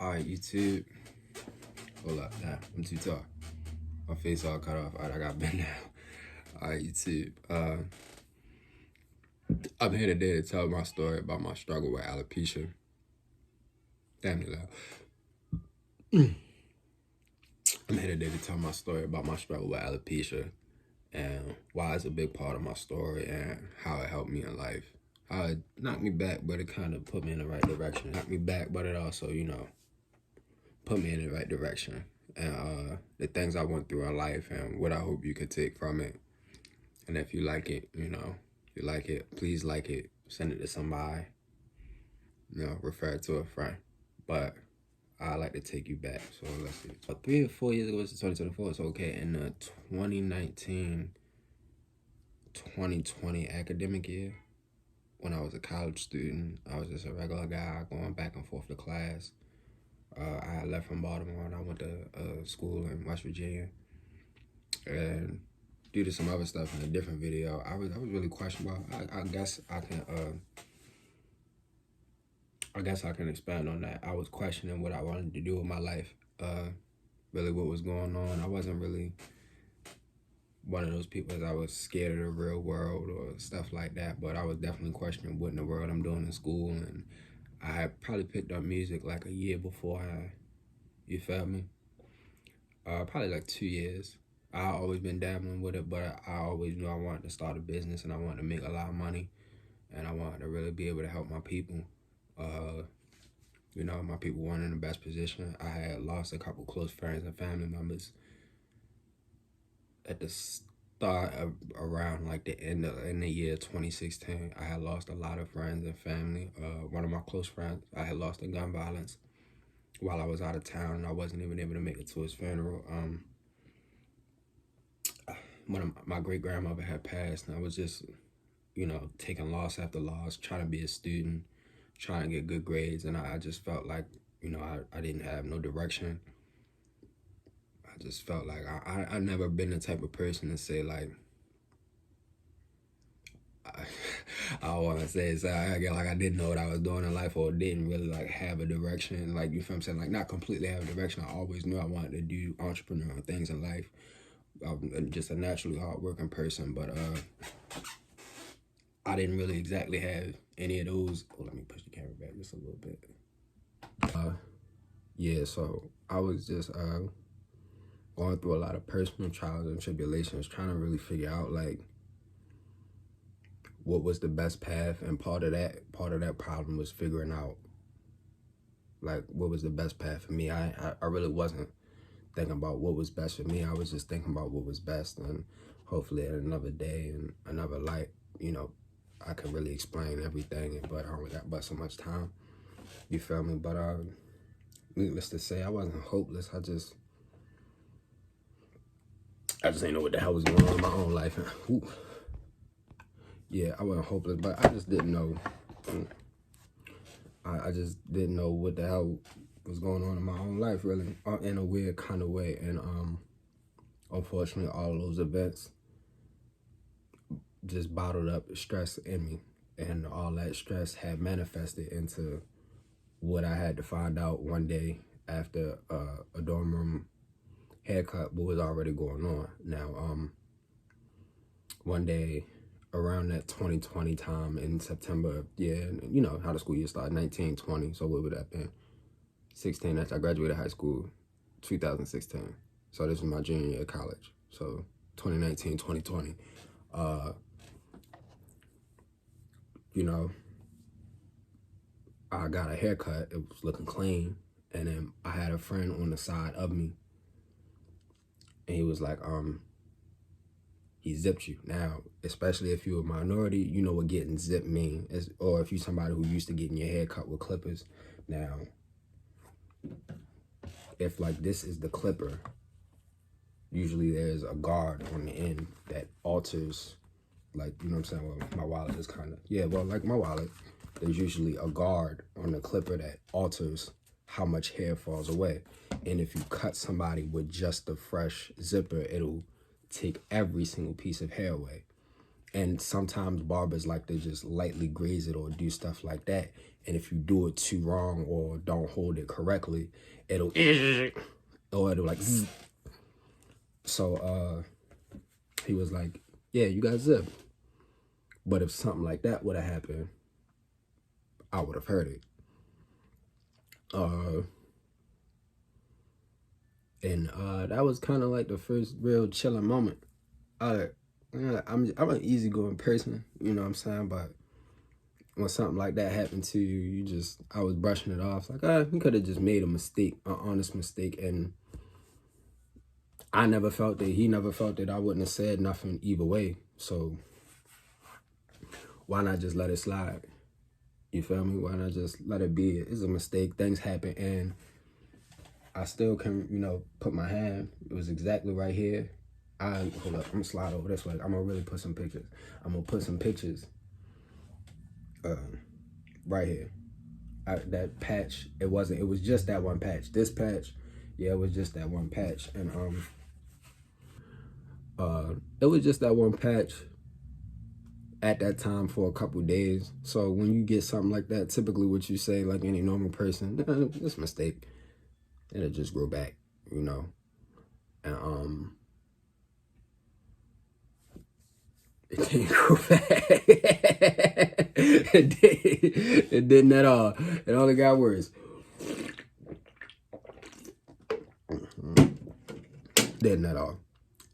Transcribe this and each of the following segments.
Alright, YouTube. Hold up, nah, I'm too tall. My face all cut off. Alright, I got bent down. Alright, YouTube. I'm here today to tell my story about my struggle with alopecia. Damn it loud. I'm here today to tell my story about my struggle with alopecia and why it's a big part of my story and how it helped me in life. How it knocked me back, but it kind of put me in the right direction. Knocked me back, but it also, put me in the right direction. And the things I went through in life and what I hope you could take from it. And if you like it, you like it, please like it. Send it to somebody. Refer it to a friend. But I like to take you back. So let's see. 3 or 4 years ago, it's 2024. It's okay. In the 2019-2020 academic year, when I was a college student, I was just a regular guy going back and forth to class. I had left from Baltimore and I went to school in West Virginia. And due to some other stuff in a different video, I was really questionable. I guess I can expand on that. I was questioning what I wanted to do with my life. Really what was going on. I wasn't really one of those people that I was scared of the real world or stuff like that, but I was definitely questioning what in the world I'm doing in school. And I had probably picked up music like a year before you feel me? Probably like 2 years. I always been dabbling with it, but I always knew I wanted to start a business and I wanted to make a lot of money and I wanted to really be able to help my people. My people weren't in the best position. I had lost a couple close friends and family members at the start of around like the end of the year 2016. I had lost a lot of friends and family. One of my close friends, I had lost to gun violence while I was out of town and I wasn't even able to make it to his funeral. My great-grandmother had passed and I was just, taking loss after loss, trying to be a student, trying to get good grades, and I just felt like, I didn't have no direction. I just felt like I never been the type of person to say like, I don't want to say it, so I get like I didn't know what I was doing in life or didn't really like have a direction. Like, you feel what I'm saying? Like, not completely have a direction. I always knew I wanted to do entrepreneurial things in life. I'm just a naturally hardworking person, but I didn't really exactly have any of those. Oh, let me push the camera back just a little bit. Yeah, so I was just going through a lot of personal trials and tribulations, trying to really figure out like what was the best path, and part of that problem was figuring out like what was the best path for me. I really wasn't thinking about what was best for me. I was just thinking about what was best, and hopefully at another day and another light, I could really explain everything, but I only got but so much time. You feel me? But needless to say, I wasn't hopeless. I just didn't know what the hell was going on in my own life. Yeah, I wasn't hopeless, but I just didn't know. I just didn't know what the hell was going on in my own life, really, in a weird kind of way. And unfortunately, all of those events just bottled up stress in me, and all that stress had manifested into what I had to find out one day after a dorm room haircut, what was already going on. Now, one day around that 2020 time in September, yeah, you know how the school year started, 19, 20, so what would that have been? 16, I graduated high school 2016, so this was my junior year of college, so 2019, 2020. I got a haircut, it was looking clean, and then I had a friend on the side of me, and he was like, he zipped you. Now, especially if you're a minority, you know what getting zipped means, or if you're somebody who used to getting your hair cut with clippers. Now, if like this is the clipper, usually there's a guard on the end that alters, like, you know what I'm saying? Well, my wallet is kind of, yeah, well, like my wallet, there's usually a guard on the clipper that alters how much hair falls away. And if you cut somebody with just a fresh zipper, it'll take every single piece of hair away. And sometimes barbers like to just lightly graze it or do stuff like that. And if you do it too wrong or don't hold it correctly, it'll or it'll like zzz. So he was like, yeah, you got zip. But if something like that would have happened, I would have heard it. And that was kind of like the first real chilling moment. I'm an easygoing person, you know what I'm saying? But when something like that happened to you, I was brushing it off. Like, he could have just made a mistake, an honest mistake. And I never felt that, he never felt that I wouldn't have said nothing either way. So why not just let it slide? You feel me? Why not just let it be? It's a mistake. Things happen. And I still can, put my hand. It was exactly right here. Hold up. I'm going to slide over this way. I'm going to really put some pictures. I'm going to put some pictures right here. That patch, it was just that one patch. This patch, yeah, it was just that one patch. And it was just that one patch at that time for a couple days. So when you get something like that, typically what you say, like any normal person, it's a mistake. It'll just grow back, And it didn't grow back. It didn't at all. It only got worse. Didn't at all.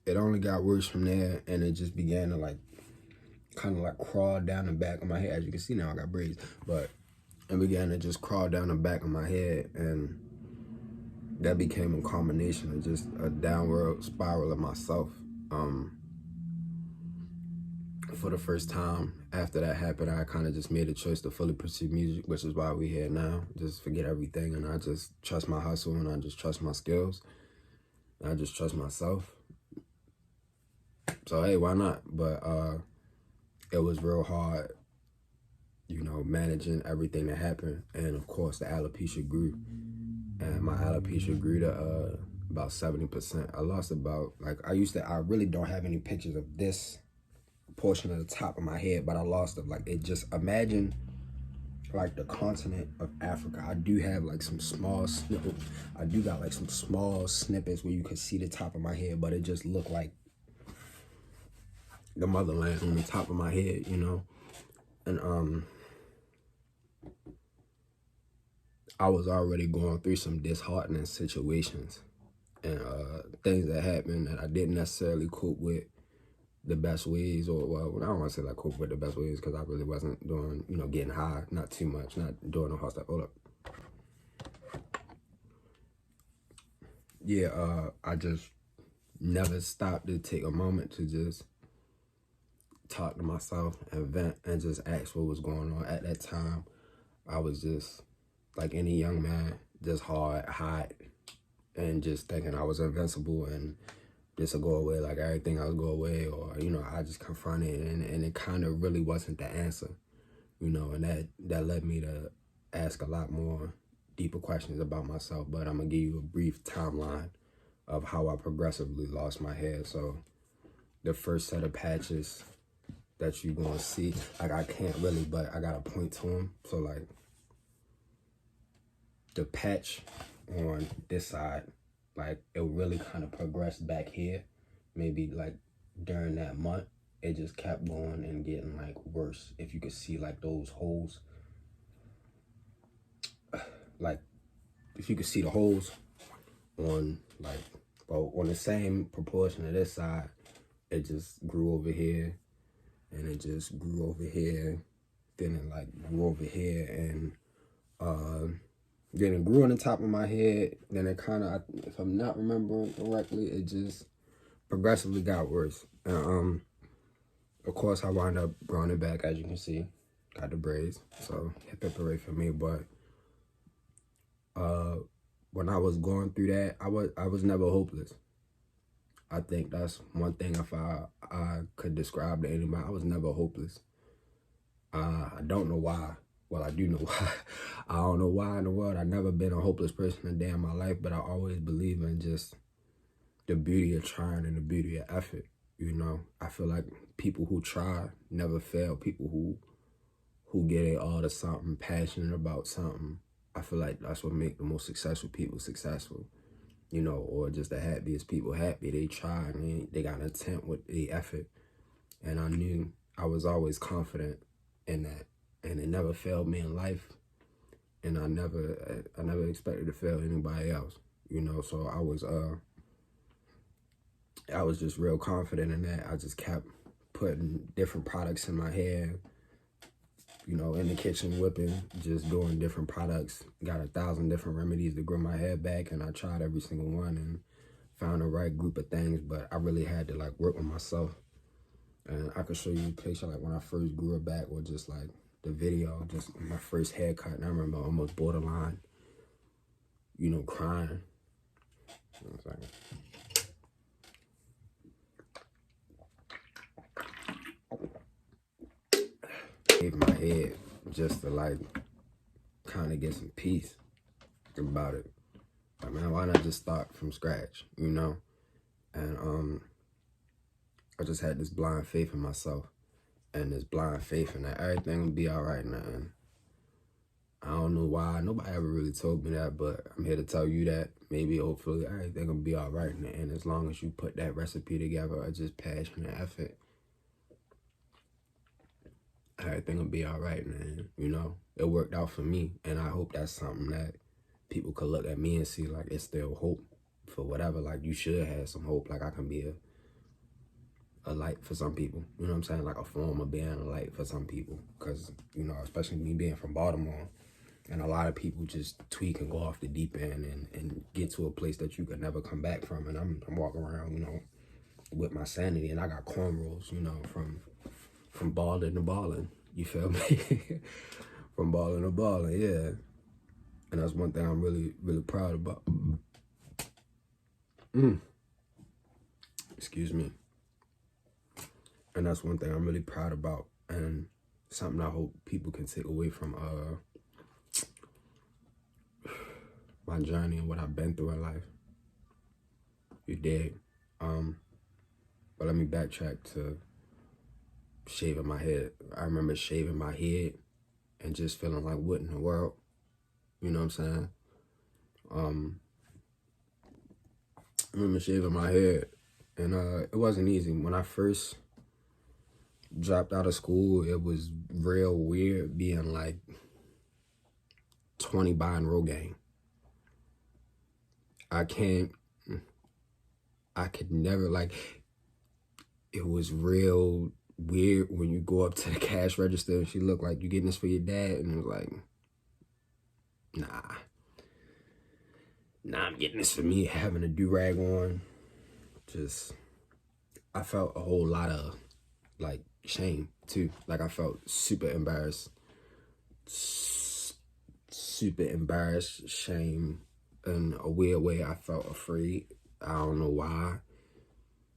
It only got worse from there, and it just began to kind of crawl down the back of my head. As you can see now, I got braids, but it began to just crawl down the back of my head, and that became a combination of just a downward spiral of myself. For the first time after that happened, I kind of just made a choice to fully pursue music, which is why we're here now. Just forget everything, and I just trust my hustle, and I just trust my skills, and I just trust myself. So hey, why not? But it was real hard, managing everything that happened. And of course the alopecia grew, and my alopecia grew to about 70%. I lost about, I really don't have any pictures of this portion of the top of my head, but I lost it. Imagine the continent of Africa. I do have some small snippets. I do got some small snippets where you can see the top of my head, but it just looked like the motherland on the top of my head, And I was already going through some disheartening situations and things that happened that I didn't necessarily cope with the best ways, or I don't want to say cope with the best ways, because I really wasn't doing, getting high, not too much, not doing no hard stuff. Hold up. Yeah, I just never stopped to take a moment to just talk to myself and vent and just ask what was going on. At that time, I was just like any young man, just hot, and just thinking I was invincible and this will go away, like everything else go away, or, I just confront it, and it kind of really wasn't the answer, and that led me to ask a lot more deeper questions about myself. But I'm going to give you a brief timeline of how I progressively lost my hair. So the first set of patches that you're going to see, I can't really, but I got to point to them. So the patch on this side, it really kind of progressed back here. Maybe during that month, it just kept going and getting worse. If you could see those holes, if you could see the holes on on the same proportion of this side, it just grew over here, and it just grew over here, then it grew over here, and then it grew on the top of my head. Then it kind of, if I'm not remembering correctly, it just progressively got worse. And of course, I wound up growing it back, as you can see. Got the braids, so hip hooray for me. But when I was going through that, I was never hopeless. I think that's one thing, if I could describe to anybody, I was never hopeless. I don't know why. Well, I do know why. I don't know why in the world. I've never been a hopeless person a day in my life, but I always believe in just the beauty of trying and the beauty of effort. I feel like people who try never fail. People who get it all to something, passionate about something. I feel like that's what make the most successful people successful, you know, or just the happiest people happy. They try and they got intent with the effort. And I knew I was always confident in that. And it never failed me in life. And I never expected to fail anybody else, you know. So I was just real confident in that. I just kept putting different products in my hair, you know, in the kitchen whipping, just doing different products. Got 1,000 different remedies to grow my hair back, and I tried every single one and found the right group of things. But I really had to like work with myself. And I could show you a picture like when I first grew it back, or just like the video, just my first haircut. And I remember almost borderline, you know, crying. One second. Gave my head just to like kind of get some peace about it. Like, man, why not just start from scratch, you know? And I just had this blind faith in myself, and this blind faith in that everything would be all right now. And I don't know why. Nobody ever really told me that, but I'm here to tell you that maybe, hopefully, everything will be all right. And as long as you put that recipe together of just passion and effort, everything will be all right, man. You know, it worked out for me, and I hope that's something that people could look at me and see, like, it's still hope for whatever. Like, you should have some hope. Like, I can be a light for some people. You know what I'm saying? Like a form of being a light for some people. Because, you know, especially me being from Baltimore, and a lot of people just tweak and go off the deep end and get to a place that you could never come back from. And I'm walking around, you know, with my sanity, and I got cornrows, you know, from balling to balling. You feel me? From balling to balling, yeah. And that's one thing I'm really, really proud about. Excuse me. And that's one thing I'm really proud about, and something I hope people can take away from my journey and what I've been through in life. You dig? But let me backtrack to shaving my head. I remember shaving my head and just feeling like, what in the world? You know what I'm saying? I remember shaving my head, and it wasn't easy. When I first dropped out of school, it was real weird being like 20 buying Rogaine. I could never, like, it was real weird when you go up to the cash register and she looked like, you getting this for your dad? And it was like, nah, I'm getting this for me, having a do-rag on. Just, I felt a whole lot of, like, shame, too. Like, I felt super embarrassed, shame. In a weird way, I felt afraid. I don't know why.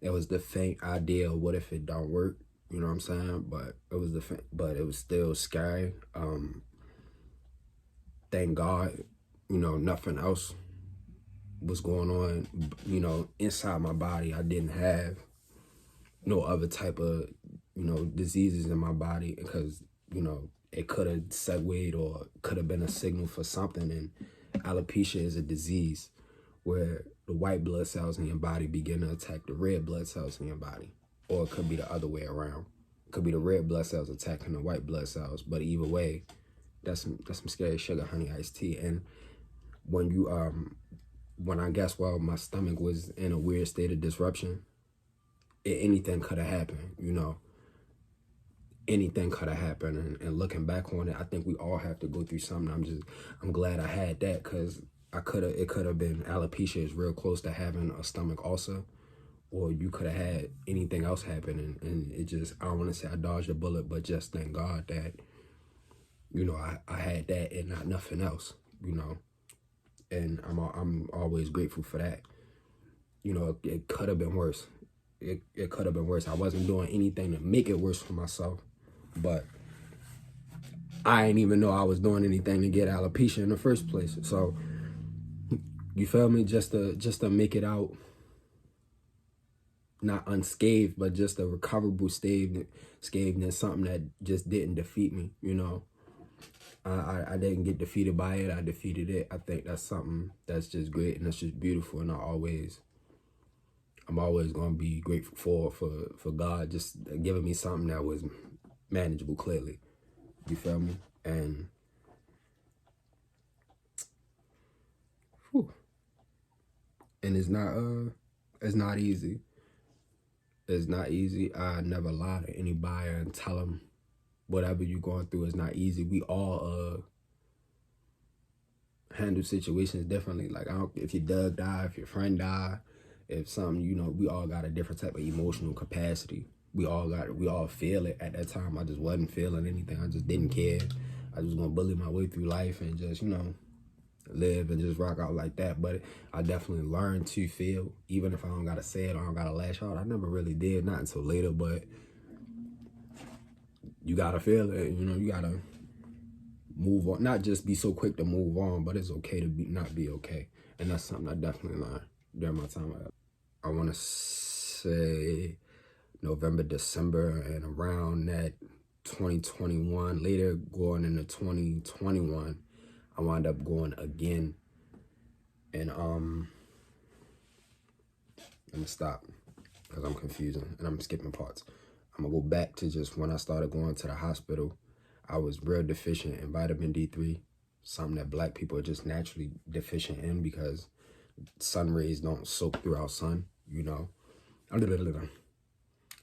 It was the faint idea of what if it don't work, you know what I'm saying? But it was but it was still scary. Thank God, you know, nothing else was going on, you know, inside my body. I didn't have no other type of, you know, diseases in my body, because, you know, it could have segued or could have been a signal for something. And alopecia is a disease where the white blood cells in your body begin to attack the red blood cells in your body. Or it could be the other way around. It could be the red blood cells attacking the white blood cells. But either way, that's some scary sugar honey iced tea. And when you when I guess while my stomach was in a weird state of disruption, anything could have happened, you know. Anything could have happened. And looking back on it, I think we all have to go through something. I'm glad I had that, because it could have been alopecia is real close to having a stomach ulcer, or you could have had anything else happen. And it just, I don't want to say I dodged a bullet, but just thank God that, you know, I had that and not nothing else, you know. And I'm always grateful for that. You know, it could have been worse. It could have been worse. I wasn't doing anything to make it worse for myself, but I didn't even know I was doing anything to get alopecia in the first place. So, you feel me? Just to make it out not unscathed, but just a recoverable scavedness, something that just didn't defeat me, you know. I didn't get defeated by it. I defeated it. I think that's something that's just great and that's just beautiful. And I'm always going to be grateful for God just giving me something that was manageable, clearly. You feel me? And whew, and it's not easy. It's not easy. I never lie to anybody and tell them whatever you're going through is not easy. We all handle situations differently. Like, if your dog die, if your friend die, if something, you know, we all got a different type of emotional capacity. We all feel it at that time. I just wasn't feeling anything. I just didn't care. I was gonna bully my way through life and just, you know, live and just rock out like that. But I definitely learned to feel, even if I don't gotta say it or I don't gotta lash out. I never really did, not until later, but you gotta feel it, you know, you gotta move on. Not just be so quick to move on, but it's okay to not be okay. And that's something I definitely learned during my time. I wanna say November, December, and around that 2021, later going into 2021, I wound up going again. And I'm gonna stop because I'm confusing and I'm skipping parts. I'm gonna go back to just when I started going to the hospital. I was real deficient in vitamin D3, something that black people are just naturally deficient in because sun rays don't soak through our sun, you know.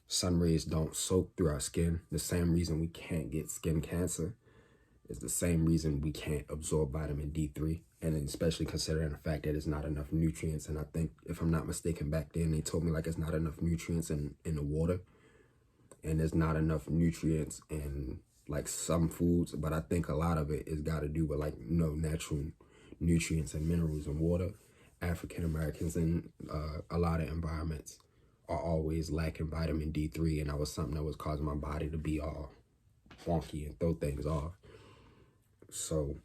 Sun rays don't soak through our skin. The same reason we can't get skin cancer is the same reason we can't absorb vitamin D3. And especially considering the fact that it's not enough nutrients. And I think, if I'm not mistaken, back then they told me like it's not enough nutrients in the water. And there's not enough nutrients in like some foods. But I think a lot of it is got to do with like, you know, natural nutrients and minerals in water. African Americans in a lot of environments are always lacking vitamin D3. And that was something that was causing my body to be all wonky and throw things off. So,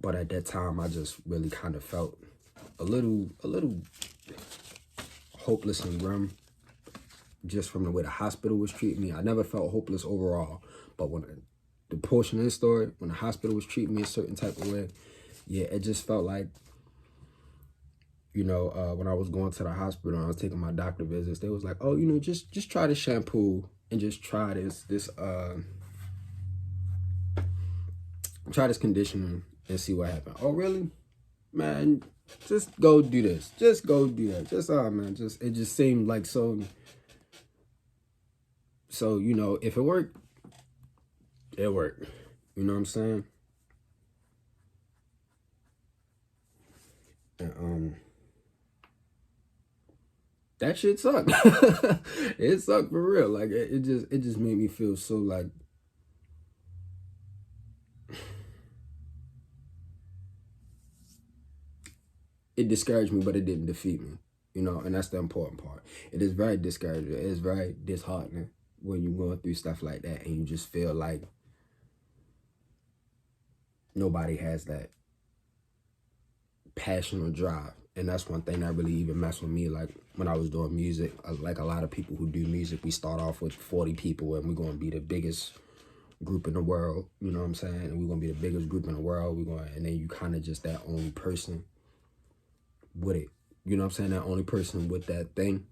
but at that time, I just really kind of felt a little hopeless and grim just from the way the hospital was treating me. I never felt hopeless overall, but when the portion of this story, when the hospital was treating me a certain type of way, yeah, it just felt like, you know, when I was going to the hospital and I was taking my doctor visits, they was like, oh, you know, just try this shampoo and just try this conditioner and see what happens. Oh, really? Man, just go do this. Just go do that. Man, it just seemed like so, you know, if it worked, it worked. You know what I'm saying? And, that shit sucked. It sucked for real. Like, it just made me feel so like, it discouraged me, but it didn't defeat me, you know, and that's the important part. It is very discouraging. It is very disheartening when you're going through stuff like that and you just feel like nobody has that passion or drive. And that's one thing that really even messed with me. Like, when I was doing music, like a lot of people who do music, we start off with 40 people and we're going to be the biggest group in the world, you know what I'm saying? And we're going to be the biggest group in the world. And then you kind of just that only person with it, you know what I'm saying? That only person with that thing,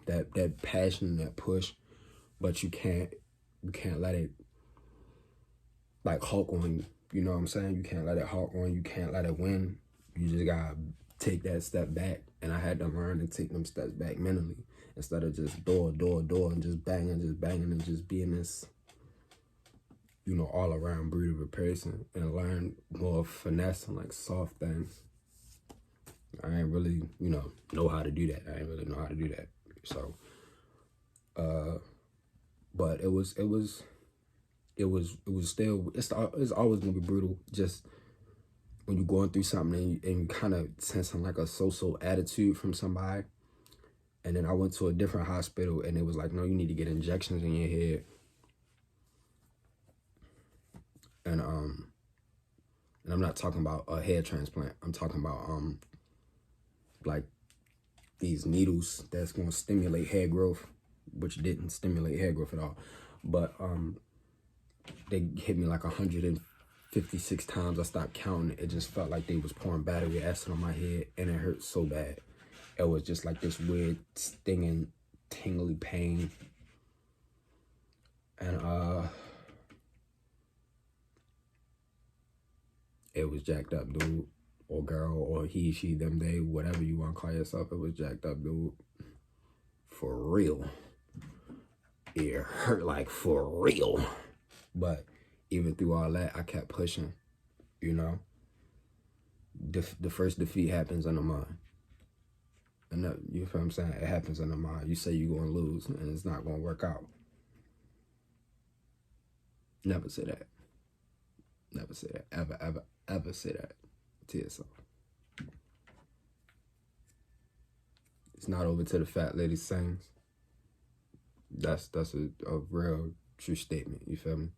that passion, that push, but you can't let it like hawk on you, you know what I'm saying? You can't let it hawk on you, you can't let it win. You just gotta take that step back, and I had to learn to take them steps back mentally instead of just door, and just banging, and just being this, you know, all around breed of a person, and learn more finesse and like soft things. I ain't really, you know how to do that. I ain't really know how to do that. So, but it was still, it's always gonna be brutal. Just when you're going through something and you kind of sensing like a so-so attitude from somebody. And then I went to a different hospital and it was like, no, you need to get injections in your head. And I'm not talking about a hair transplant. I'm talking about like these needles that's gonna stimulate hair growth, which didn't stimulate hair growth at all. But they hit me like 156 times. I stopped counting. It just felt like they was pouring battery acid on my head, and it hurt so bad. It was just like this weird stinging, tingly pain. And it was jacked up, dude. Or girl, or he, she, them, they, whatever you want to call yourself. It was jacked up, dude. For real. It hurt like for real. But even through all that, I kept pushing, you know. The first defeat happens in the mind. And that, you feel what I'm saying? It happens in the mind. You say you're going to lose, and it's not going to work out. Never say that. Never say that. Ever, ever, ever say that to yourself. It's not over till the fat lady sings. That's a real true statement. You feel me?